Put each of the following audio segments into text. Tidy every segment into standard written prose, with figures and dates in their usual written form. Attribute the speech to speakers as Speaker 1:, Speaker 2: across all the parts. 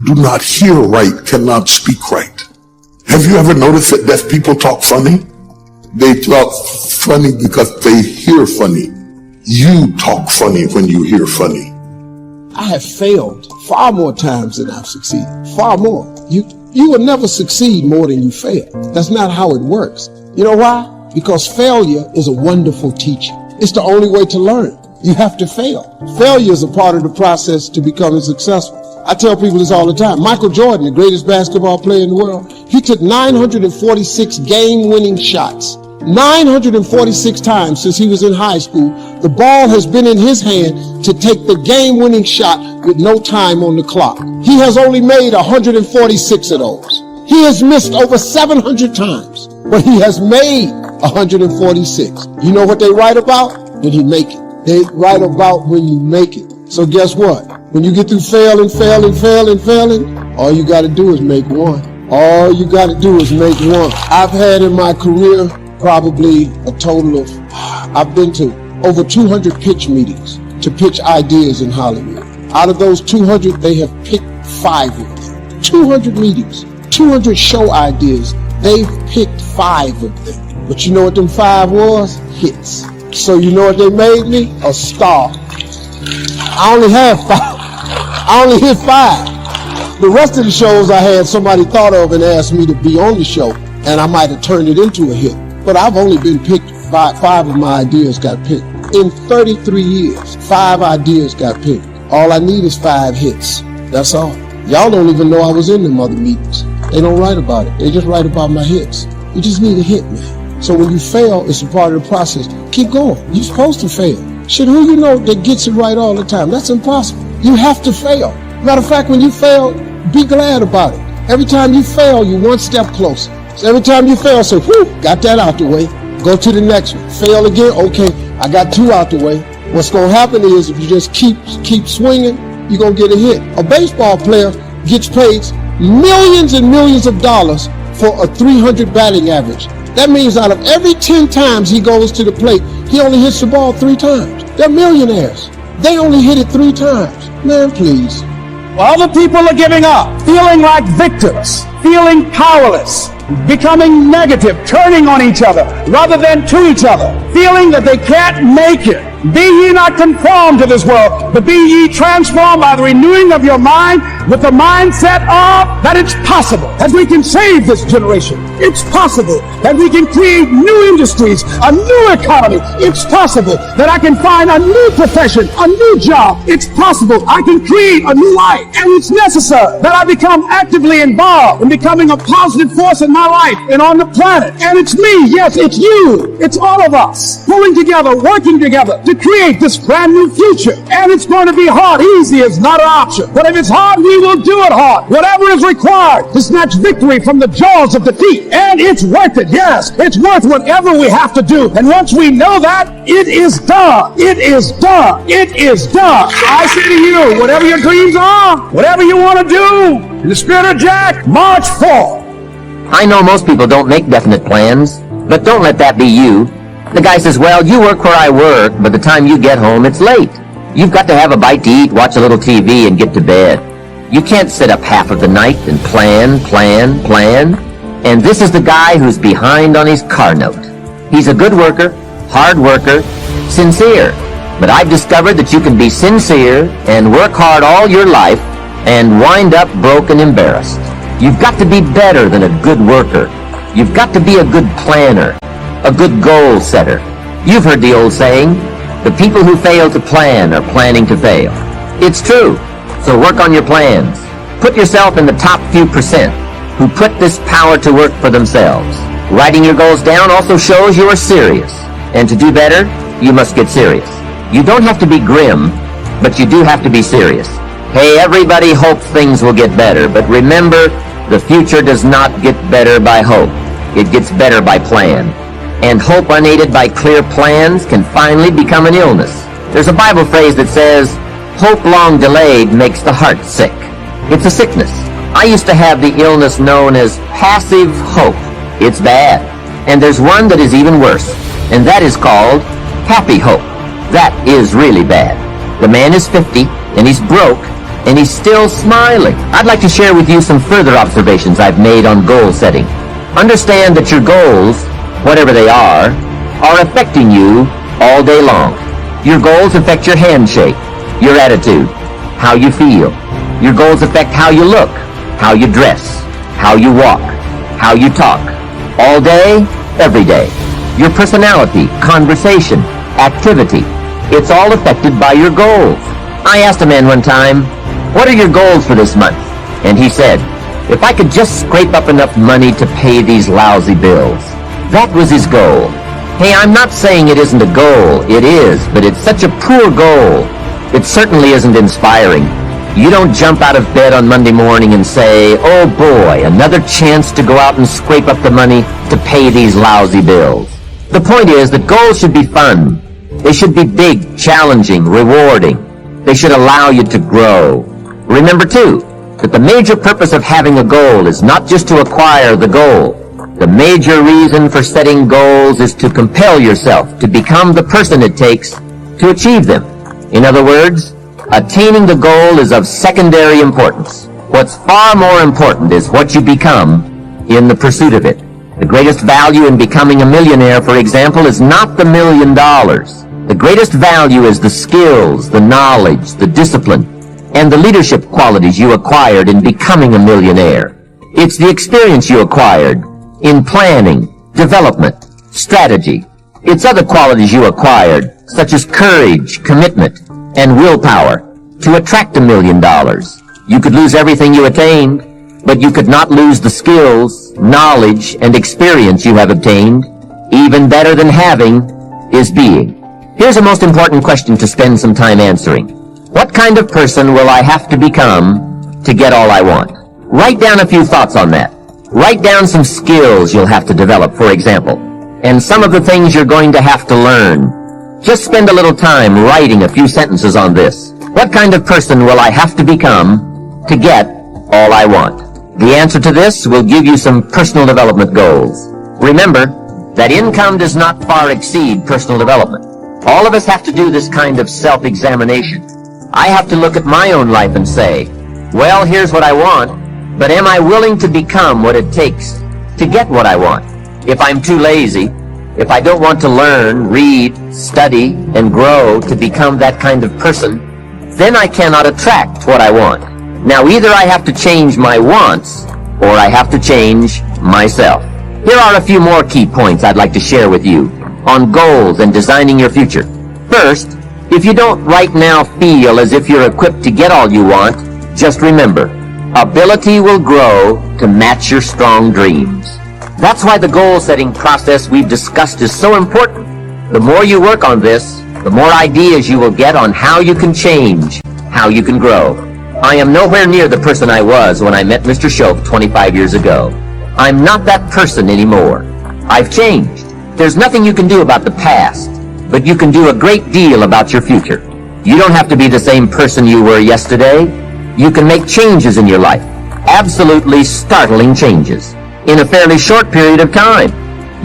Speaker 1: do not hear right cannot speak right. Have you ever noticed that deaf people talk funny? They talk funny because they hear funny. You talk funny when you hear funny.
Speaker 2: I have failed far more times than I've succeeded. Far more. You will never succeed more than you fail. That's not how it works. You know why? Because failure is a wonderful teacher. It's the only way to learn. You have to fail. Failure is a part of the process to becoming successful. I tell people this all the time. Michael Jordan, the greatest basketball player in the world, he took 946 game-winning shots. 946 times since he was in high school, the ball has been in his hand to take the game-winning shot with no time on the clock. He has only made 146 of those. He has missed over 700 times, but he has made 146. You know what they write about? When you make it. They write about when you make it. So guess what? When you get through failing, all you got to do is make one. All you got to do is make one. I've had in my career probably a total of, I've been to over 200 pitch meetings to pitch ideas in Hollywood. Out of those 200, they have picked 5 of them. 200 meetings, 200 show ideas, they've picked 5 of them. But you know what them 5 was? Hits. So you know what they made me? A star. I only have 5. I only hit 5. The rest of the shows I had somebody thought of and asked me to be on the show, and I might have turned it into a hit. But I've only been picked, 5 of my ideas got picked. In 33 years, 5 ideas got picked. All I need is 5 hits. That's all. Y'all don't even know I was in them other meetings. They don't write about it. They just write about my hits. You just need a hit, man. So when you fail, it's a part of the process. Keep going. You're supposed to fail. Shit, who you know that gets it right all the time? That's impossible. You have to fail. Matter of fact, when you fail, be glad about it. Every time you fail, you're one step closer. So every time you fail, say, whew, got that out the way. Go to the next one. Fail again. Okay, I got 2 out the way. What's going to happen is if you just keep swinging, you're going to get a hit. A baseball player gets paid millions and millions of dollars for a 300 batting average. That means out of every 10 times he goes to the plate, he only hits the ball 3 times. They're millionaires. They only hit it 3 times. Man, please.
Speaker 3: While the people are giving up, feeling like victims, feeling powerless, becoming negative, turning on each other rather than to each other, feeling that they can't make it. Be ye not conformed to this world, but be ye transformed by the renewing of your mind with the mindset of that it's possible that we can save this generation. It's possible that we can create new industries, a new economy. It's possible that I can find a new profession, a new job. It's possible I can create a new life. And it's necessary that I become actively involved in becoming a positive force in my life and on the planet. And it's me, yes, it's you, it's all of us pulling together, working together to create this brand new future. And it's going to be hard. Easy is not an option. But if it's hard, we will do it hard. Whatever is required to snatch victory from the jaws of defeat. And it's worth it. Yes, it's worth whatever we have to do. And once we know that, it is done. It is done. It is done. So I say to you, whatever your dreams are, whatever you want to do, in the spirit of Jack, march forth.
Speaker 4: I know most people don't make definite plans, but don't let that be you. The guy says, well, you work where I work, but the time you get home, it's late. You've got to have a bite to eat, watch a little TV, and get to bed. You can't sit up half of the night and plan. And this is the guy who's behind on his car note. He's a good worker, hard worker, sincere. But I've discovered that you can be sincere and work hard all your life and wind up broke and embarrassed. You've got to be better than a good worker. You've got to be a good planner, a good goal setter. You've heard the old saying, the people who fail to plan are planning to fail. It's true. So work on your plans. Put yourself in the top few percent who put this power to work for themselves. Writing your goals down also shows you are serious. And to do better, you must get serious. You don't have to be grim, but you do have to be serious. Hey, everybody hopes things will get better, but remember, the future does not get better by hope. It gets better by plan. And hope unaided by clear plans can finally become an illness. There's a Bible phrase that says, hope long delayed makes the heart sick. It's a sickness. I used to have the illness known as passive hope. It's bad. And there's one that is even worse, and that is called happy hope. That is really bad. The man is 50, and he's broke, and he's still smiling. I'd like to share with you some further observations I've made on goal setting. Understand that your goals, whatever they are affecting you all day long. Your goals affect your handshake, your attitude, how you feel. Your goals affect how you look, how you dress, how you walk, how you talk, all day, every day. Your personality, conversation, activity, it's all affected by your goals. I asked a man one time, "What are your goals for this month?" And he said, "If I could just scrape up enough money to pay these lousy bills." That was his goal. Hey, I'm not saying it isn't a goal. It is, but it's such a poor goal. It certainly isn't inspiring. You don't jump out of bed on Monday morning and say, "Oh boy, another chance to go out and scrape up the money to pay these lousy bills." The point is that goals should be fun. They should be big, challenging, rewarding. They should allow you to grow. Remember, too, that the major purpose of having a goal is not just to acquire the goal. The major reason for setting goals is to compel yourself to become the person it takes to achieve them. In other words, attaining the goal is of secondary importance. What's far more important is what you become in the pursuit of it. The greatest value in becoming a millionaire, for example, is not the $1 million. The greatest value is the skills, the knowledge, the discipline, and the leadership qualities you acquired in becoming a millionaire. It's the experience you acquired in planning, development, strategy. It's other qualities you acquired, such as courage, commitment, and willpower, to attract $1 million. You could lose everything you attained, but you could not lose the skills, knowledge, and experience you have obtained. Even better than having is being. Here's a most important question to spend some time answering. What kind of person will I have to become to get all I want? Write down a few thoughts on that. Write down some skills you'll have to develop, for example, and some of the things you're going to have to learn. Just spend a little time writing a few sentences on this. What kind of person will I have to become to get all I want? The answer to this will give you some personal development goals. Remember that income does not far exceed personal development. All of us have to do this kind of self-examination. I have to look at my own life and say, well, here's what I want, but am I willing to become what it takes to get what I want? If I'm too lazy, if I don't want to learn, read, study, and grow to become that kind of person, then I cannot attract what I want. Now, either I have to change my wants, or I have to change myself. Here are a few more key points I'd like to share with you on goals and designing your future. First, if you don't right now feel as if you're equipped to get all you want, just remember, ability will grow to match your strong dreams. That's why the goal-setting process we've discussed is so important. The more you work on this, the more ideas you will get on how you can change, how you can grow. I am nowhere near the person I was when I met Mr. Shope 25 years ago. I'm not that person anymore. I've changed. There's nothing you can do about the past, but you can do a great deal about your future. You don't have to be the same person you were yesterday. You can make changes in your life, absolutely startling changes, in a fairly short period of time.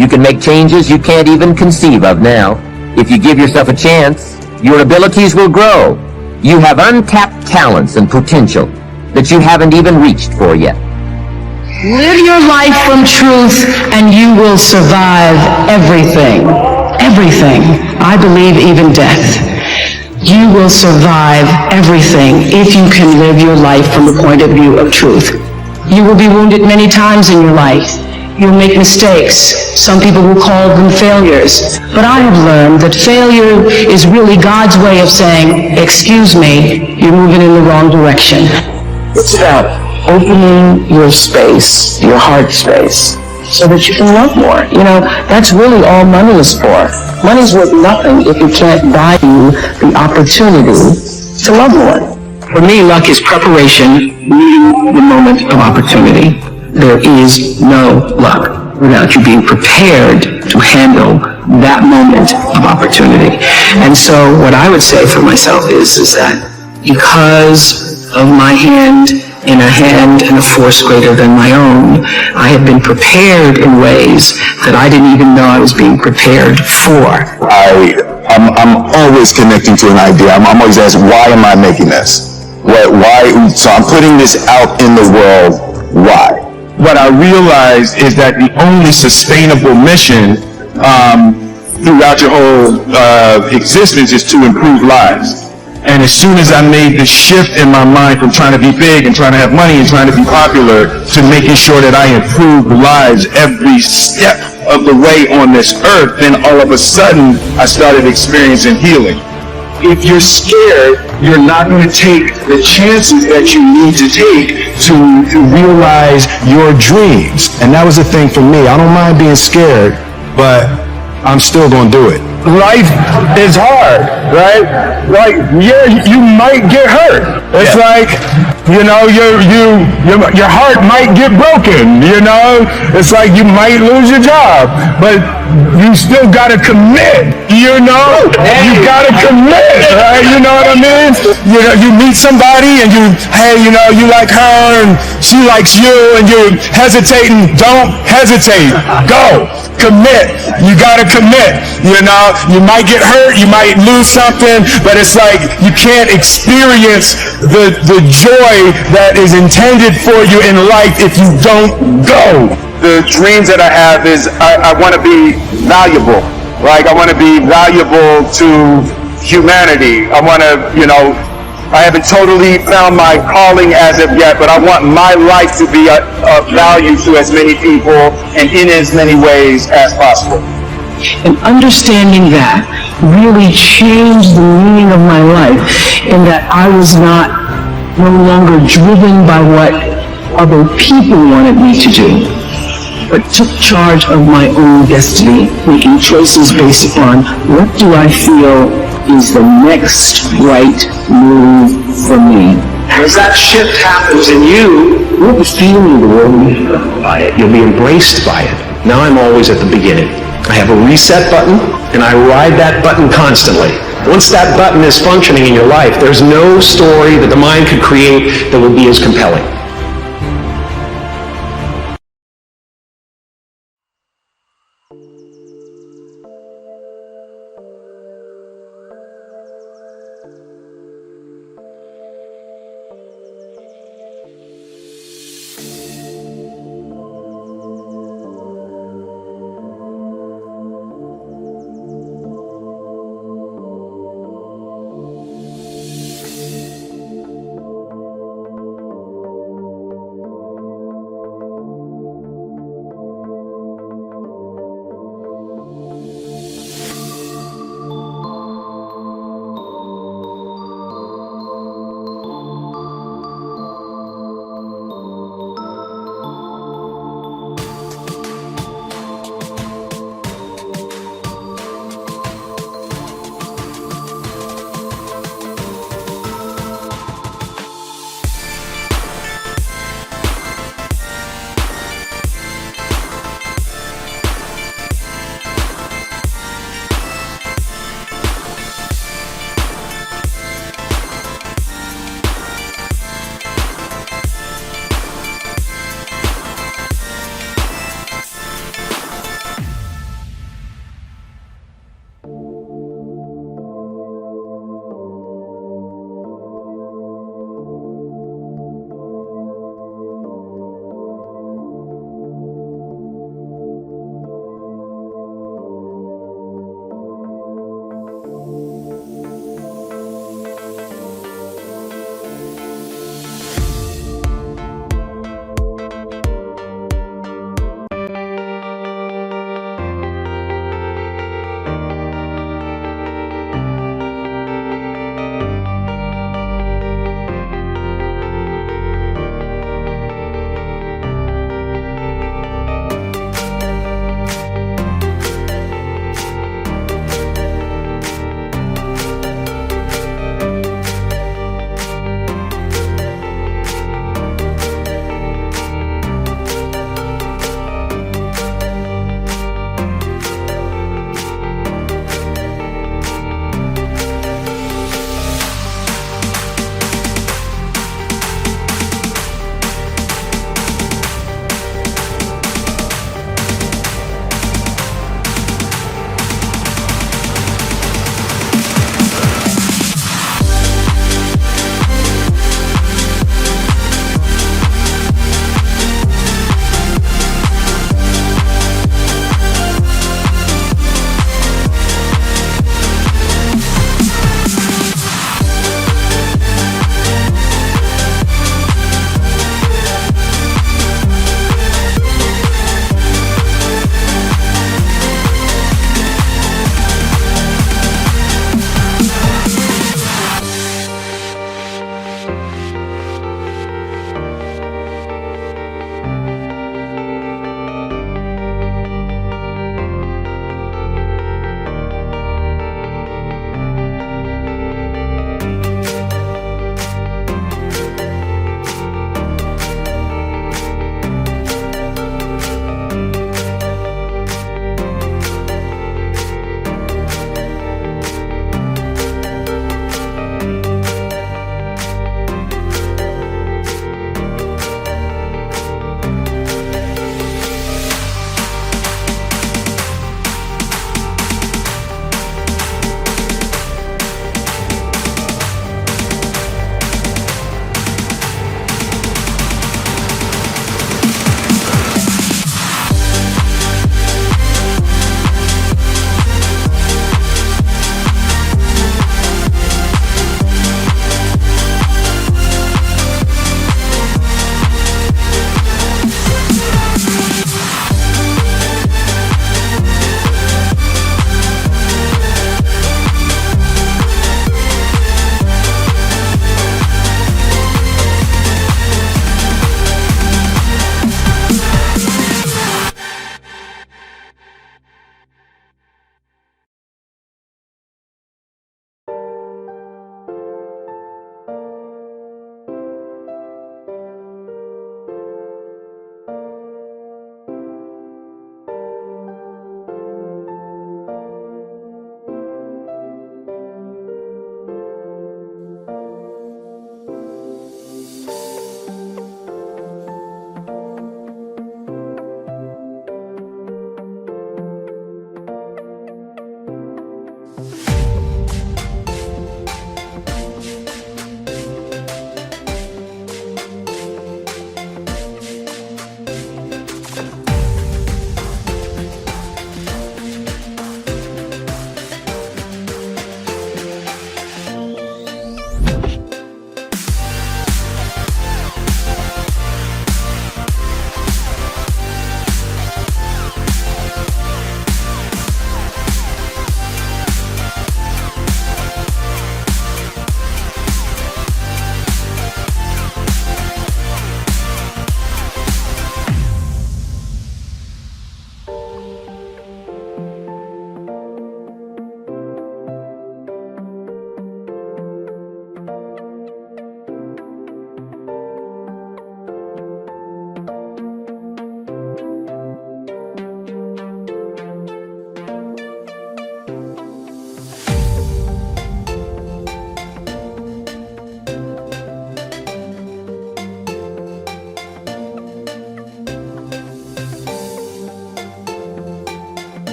Speaker 4: You can make changes you can't even conceive of now. If you give yourself a chance, your abilities will grow. You have untapped talents and potential that you haven't even reached for yet.
Speaker 5: Live your life from truth and you will survive everything. Everything. I believe even death. You will survive everything if you can live your life from the point of view of truth. You will be wounded many times in your life. You'll make mistakes. Some people will call them failures. But I have learned that failure is really God's way of saying, excuse me, you're moving in the wrong direction. It's about opening your space, your heart space, so that you can love more. You know, that's really all money is for. Money's worth nothing if it can't buy you the opportunity to love more. For me, luck is preparation meeting the moment of opportunity. There is no luck without you being prepared to handle that moment of opportunity. And so what I would say for myself is that because of my hand in a hand and a force greater than my own, I have been prepared in ways that I didn't even know I was being prepared for.
Speaker 6: I'm always connecting to an idea. I'm always asking, why am I making this? Why? So I'm putting this out in the world. Why?
Speaker 7: What I realized is that the only sustainable mission throughout your whole existence is to improve lives. And as soon as I made the shift in my mind from trying to be big and trying to have money and trying to be popular to making sure that I improved lives every step of the way on this earth, then all of a sudden I started experiencing healing. If you're scared, you're not going to take the chances that you need to take to realize your dreams. And that was the thing for me. I don't mind being scared, but I'm still going to do it. Life is hard, right? Like, yeah, you might get hurt. It's like, you know, your heart might get broken, you know? It's like you might lose your job, but you still gotta commit, you know? You gotta commit, right? You know what I mean? You know, you meet somebody and hey, you know, you like her and she likes you and you're hesitating. Don't hesitate. Go. Commit. You gotta commit, you know? You might get hurt, you might lose something, but it's like you can't experience the joy that is intended for you in life if you don't go. The dreams that I have is I want to be valuable. Like, I want to be valuable to humanity. I want to, you know, I haven't totally found my calling as of yet, but I want my life to be of value to as many people and in as many ways as possible.
Speaker 5: And understanding that really changed the meaning of my life, in that I was no longer driven by what other people wanted me to do, but took charge of my own destiny, making choices based upon what do I feel is the next right move for me.
Speaker 3: As that shift happens in you,
Speaker 8: you'll be feeling the world by it. You'll be embraced by it. Now I'm always at the beginning. I have a reset button, and I ride that button constantly. Once that button is functioning in your life, there's no story that the mind could create that would be as compelling.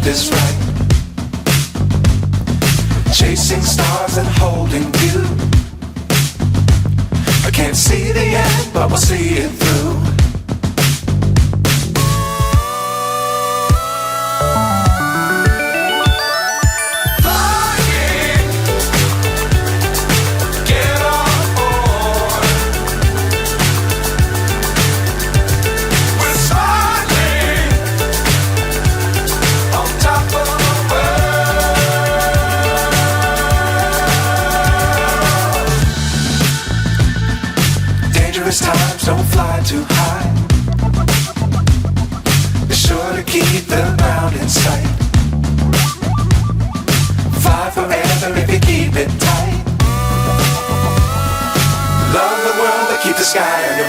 Speaker 9: left is right. Chasing stars and holding you. I can't see the end, but we'll see it through. Times don't fly too high. Be sure to keep the ground in sight. Fly forever if you keep it tight. Love the world but keep the sky on